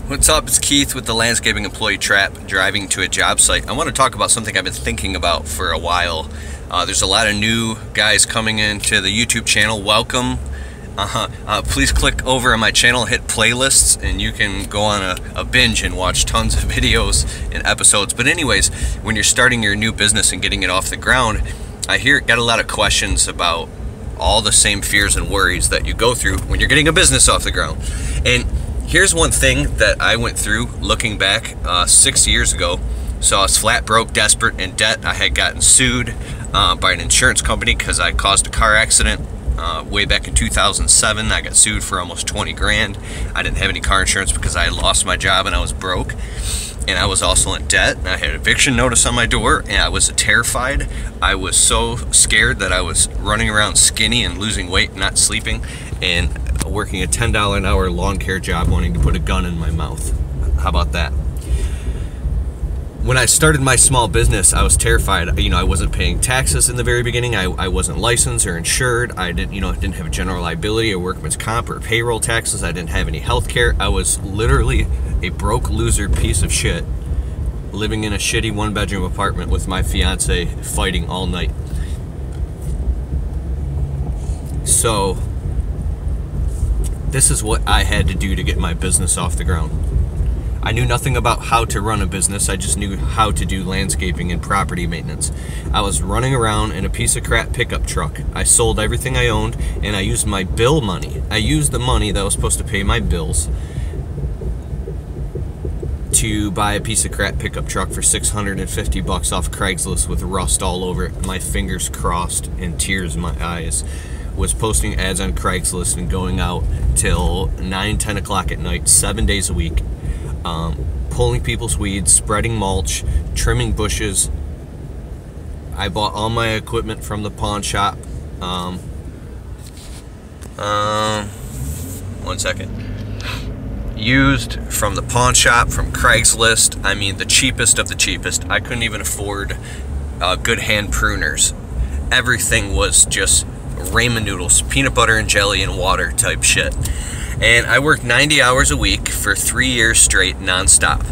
What's up? It's Keith with the Landscaping Employee Trap, driving to a job site. I want to talk about something I've been thinking about for a while. There's a lot of new guys coming into the YouTube channel. Welcome. Please click over on my channel, hit playlists, and you can go on a binge and watch tons of videos and episodes. But anyways, when you're starting your new business and getting it off the ground, I got a lot of questions about all the same fears and worries that you go through when you're getting a business off the ground. And here's one thing that I went through looking back 6 years ago. So I was flat broke, desperate, in debt. I had gotten sued by an insurance company because I caused a car accident way back in 2007. I got sued for almost 20 grand. I didn't have any car insurance because I had lost my job and I was broke. And I was also in debt. I had an eviction notice on my door and I was terrified. I was so scared that I was running around skinny and losing weight, not sleeping, and working a $10 an hour lawn care job, wanting to put a gun in my mouth. How about that? When I started my small business, I was terrified. I wasn't paying taxes in the very beginning. I wasn't licensed or insured. I didn't have general liability or workman's comp or payroll taxes. I didn't have any health care. I was literally a broke loser piece of shit, living in a shitty one-bedroom apartment with my fiance, fighting all night. So this is what I had to do to get my business off the ground. I knew nothing about how to run a business. I just knew how to do landscaping and property maintenance. I was running around in a piece of crap pickup truck. I sold everything I owned, and I used my bill money. I used the money that was supposed to pay my bills to buy a piece of crap pickup truck for $650 off Craigslist with rust all over it, my fingers crossed and tears in my eyes. Was posting ads on Craigslist and going out till 9, 10 o'clock at night, 7 days a week, pulling people's weeds, spreading mulch, trimming bushes. I bought all my equipment from the pawn shop. One second. Used from the pawn shop, from Craigslist. I mean, the cheapest of the cheapest. I couldn't even afford good hand pruners. Everything was just ramen noodles, peanut butter and jelly and water type shit. And I worked 90 hours a week for 3 years straight, nonstop.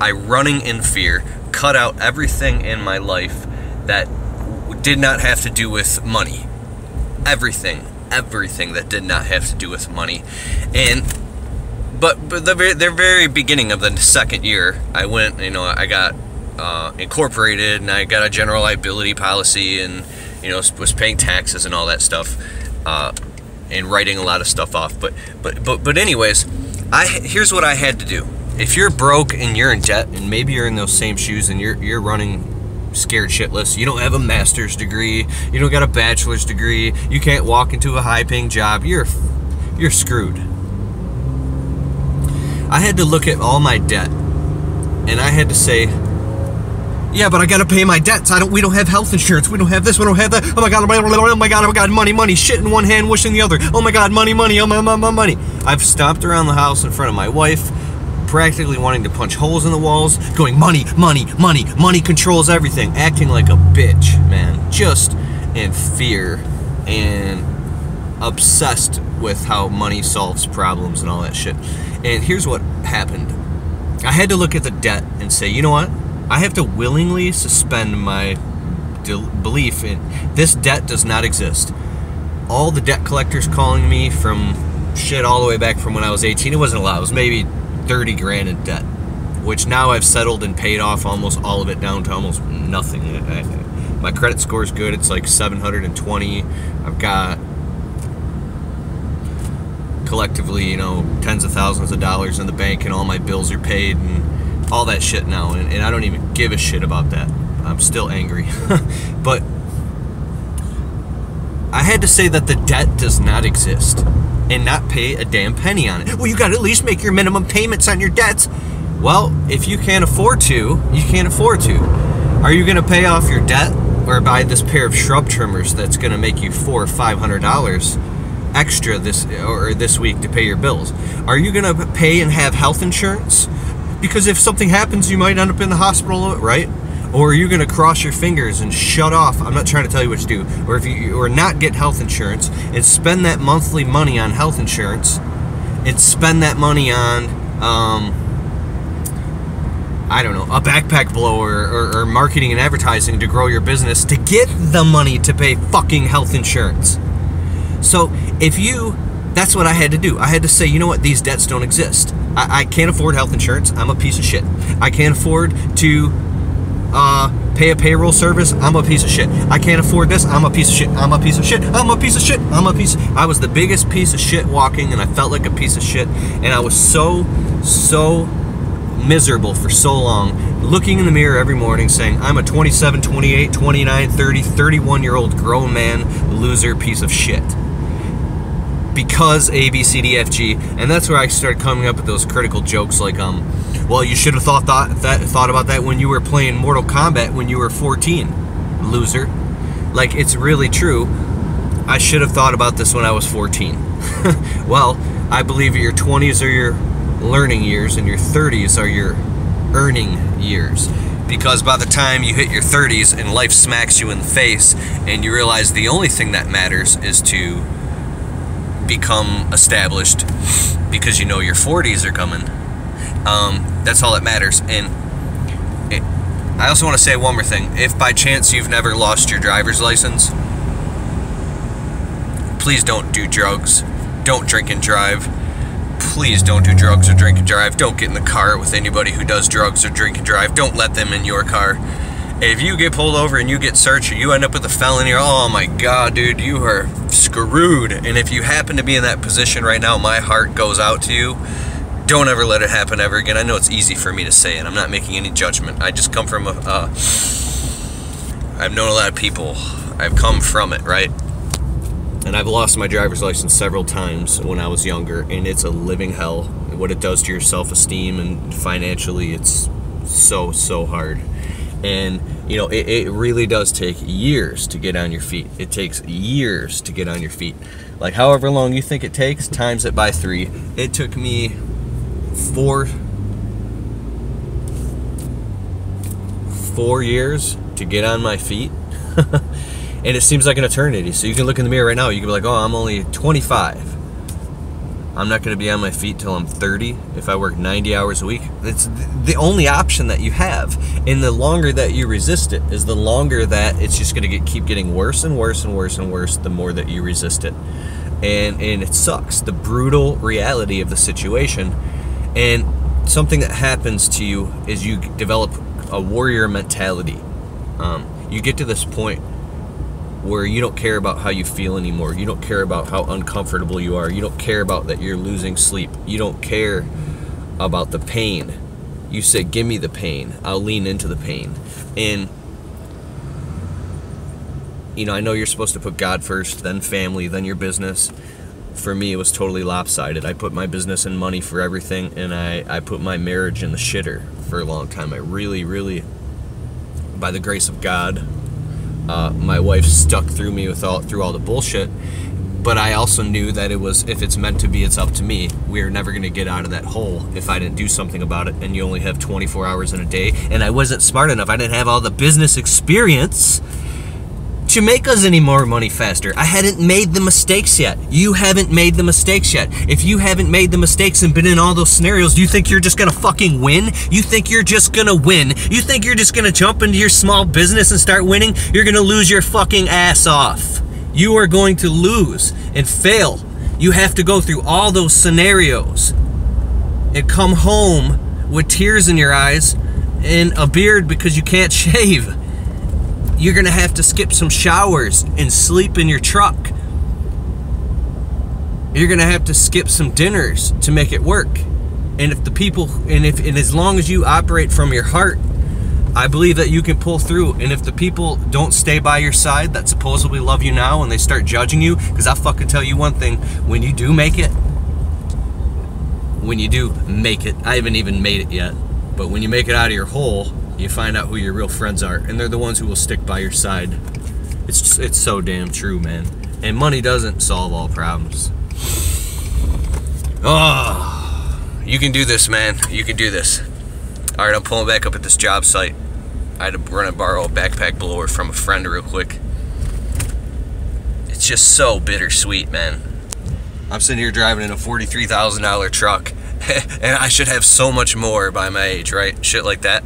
I running in fear, cut out everything in my life that did not have to do with money. Everything that did not have to do with money. And but the very beginning of the second year, I went, I got incorporated, and I got a general liability policy, and was paying taxes and all that stuff, and writing a lot of stuff off. But anyways, here's what I had to do. If you're broke and you're in debt, and maybe you're in those same shoes, and you're running scared shitless, you don't have a master's degree, you don't got a bachelor's degree, you can't walk into a high-paying job, you're screwed. I had to look at all my debt, and I had to say, yeah, but I gotta pay my debts. We don't have health insurance. We don't have this. We don't have that. Oh my god, money, shit in one hand, wish in the other. Oh my god, money, oh my money. I've stomped around the house in front of my wife, practically wanting to punch holes in the walls, going money controls everything, acting like a bitch, man. Just in fear and obsessed with how money solves problems and all that shit. And here's what happened. I had to look at the debt and say, you know what? I have to willingly suspend my belief in this debt does not exist. All the debt collectors calling me from shit all the way back from when I was 18, it wasn't a lot. It was maybe 30 grand in debt, which now I've settled and paid off almost all of it down to almost nothing. My credit score is good. It's like 720. I've got collectively, tens of thousands of dollars in the bank, and all my bills are paid and all that shit now, and I don't even give a shit about that. I'm still angry. But I had to say that the debt does not exist and not pay a damn penny on it. Well, you gotta at least make your minimum payments on your debts. Well, if you can't afford to, you can't afford to. Are you gonna pay off your debt or buy this pair of shrub trimmers that's gonna make you $400 or $500 extra this week to pay your bills? Are you gonna pay and have health insurance? Because if something happens, you might end up in the hospital, right? Or are you going to cross your fingers and shut off? I'm not trying to tell you what to do. Or not get health insurance and spend that monthly money on health insurance and spend that money on I don't know, a backpack blower or marketing and advertising to grow your business to get the money to pay fucking health insurance. So that's what I had to do. I had to say, you know what, these debts don't exist. I can't afford health insurance. I'm a piece of shit. I can't afford to pay a payroll service. I'm a piece of shit. I can't afford this. I'm a piece of shit. I'm a piece of shit. I'm a piece of shit. I was the biggest piece of shit walking, and I felt like a piece of shit. And I was so miserable for so long, looking in the mirror every morning saying, I'm a 27, 28, 29, 30, 31-year-old grown man, loser, piece of shit. Because A, B, C, D, F, G. And that's where I started coming up with those critical jokes like, well, you should have thought about that when you were playing Mortal Kombat when you were 14, loser. Like, it's really true. I should have thought about this when I was 14. Well, I believe your 20s are your learning years and your 30s are your earning years. Because by the time you hit your 30s and life smacks you in the face and you realize the only thing that matters is to become established because you know your 40s are coming, that's all that matters. And I also want to say one more thing. If by chance you've never lost your driver's license, please don't do drugs. Don't drink and drive. Please don't do drugs or drink and drive. Don't get in the car with anybody who does drugs or drink and drive. Don't let them in your car. If you get pulled over and you get searched or you end up with a felony, oh my God, dude, you are screwed. And if you happen to be in that position right now, my heart goes out to you. Don't ever let it happen ever again. I know it's easy for me to say, and I'm not making any judgment. I just come from I've known a lot of people. I've come from it, right? And I've lost my driver's license several times when I was younger, and it's a living hell. What it does to your self-esteem and financially, it's so hard. And, you know, it really does take years to get on your feet. It takes years to get on your feet. Like, however long you think it takes, times it by 3. It took me 4 years to get on my feet. And it seems like an eternity. So you can look in the mirror right now, you can be like, oh, I'm only 25. I'm not going to be on my feet till I'm 30 if I work 90 hours a week. It's the only option that you have. And the longer that you resist it is the longer that it's just going to keep getting worse and worse and worse and worse the more that you resist it. And it sucks. The brutal reality of the situation. And something that happens to you is you develop a warrior mentality. You get to this point where you don't care about how you feel anymore. You don't care about how uncomfortable you are. You don't care about that you're losing sleep. You don't care about the pain. You say, give me the pain. I'll lean into the pain. And, you know, I know you're supposed to put God first, then family, then your business. For me, it was totally lopsided. I put my business and money for everything, and I put my marriage in the shitter for a long time. I really, by the grace of God, my wife stuck through me through all the bullshit, but I also knew that it was, if it's meant to be, it's up to me. We are never going to get out of that hole if I didn't do something about it, and you only have 24 hours in a day, and I wasn't smart enough. I didn't have all the business experience to make us any more money faster. I hadn't made the mistakes yet. You haven't made the mistakes yet. If you haven't made the mistakes and been in all those scenarios, do you think you're just gonna fucking win? You think you're just gonna win? You think you're just gonna jump into your small business and start winning? You're gonna lose your fucking ass off. You are going to lose and fail. You have to go through all those scenarios and come home with tears in your eyes and a beard because you can't shave. You're gonna have to skip some showers and sleep in your truck. You're gonna have to skip some dinners to make it work. And if the people, and as long as you operate from your heart, I believe that you can pull through. And if the people don't stay by your side that supposedly love you now and they start judging you, because I'll fucking tell you one thing, when you do make it, I haven't even made it yet, but when you make it out of your hole, you find out who your real friends are, and they're the ones who will stick by your side. It's so damn true, man. And money doesn't solve all problems. Oh, you can do this, man. You can do this. All right, I'm pulling back up at this job site. I had to run and borrow a backpack blower from a friend real quick. It's just so bittersweet, man. I'm sitting here driving in a $43,000 truck, and I should have so much more by my age, right? Shit like that.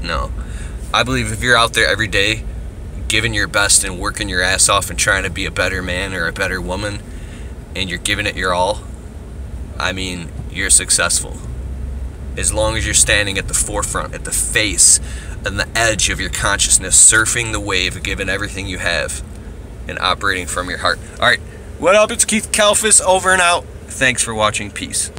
No. I believe if you're out there every day giving your best and working your ass off and trying to be a better man or a better woman, and you're giving it your all, I mean, you're successful. As long as you're standing at the forefront, at the face, and the edge of your consciousness, surfing the wave, giving everything you have, and operating from your heart. All right, what up? It's Keith Kalfas, over and out. Thanks for watching. Peace.